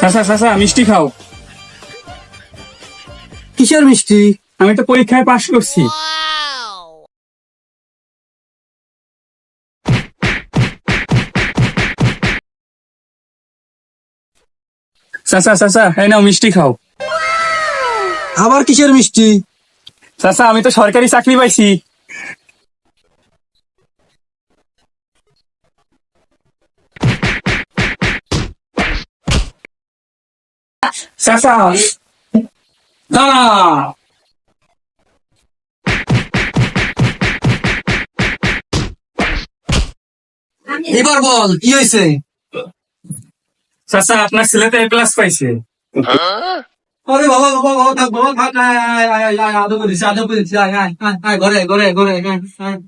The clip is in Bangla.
চাচা চাচা মিষ্টি খাও। কিসের মিষ্টি? আমি তো পরীক্ষায় পাশ করছি। চাচা চাচা এই নাও মিষ্টি খাও। আবার কিসের মিষ্টি? চাচা আমি তো সরকারি চাকরি পাইছি। চাচা দাঁড়া। এবার বল কি হয়েছে? চাচা আপনার ছেলে তো A+ পাইছে। আরে বাবা বাবা বাবা থাক বাবা থাক, আয় আয় আয় আয় আয়, আদর করিস আয় আয় আয় আয়, ঘরে ঘরে ঘরে আয়, আয়।